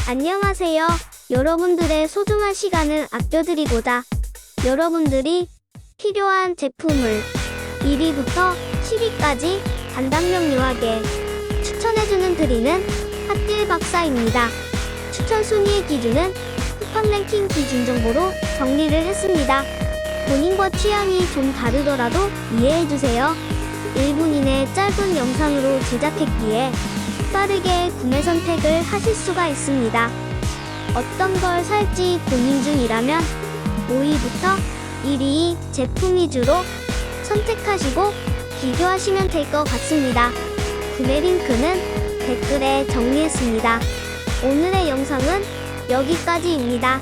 안녕하세요. 여러분들의 소중한 시간을 아껴드리고자 여러분들이 필요한 제품을 1위부터 10위까지 간단명료하게 추천해주는 드리는 핫딜 박사입니다. 추천 순위의 기준은 쿠팡 랭킹 기준 정보로 정리를 했습니다. 본인과 취향이 좀 다르더라도 이해해주세요. 1분 이내 짧은 영상으로 제작했기에 빠르게 구매 선택을 하실 수가 있습니다. 어떤 걸 살지 고민 중이라면 5위부터 1위 제품 위주로 선택하시고 비교하시면 될 것 같습니다. 구매 링크는 댓글에 정리했습니다. 오늘의 영상은 여기까지입니다.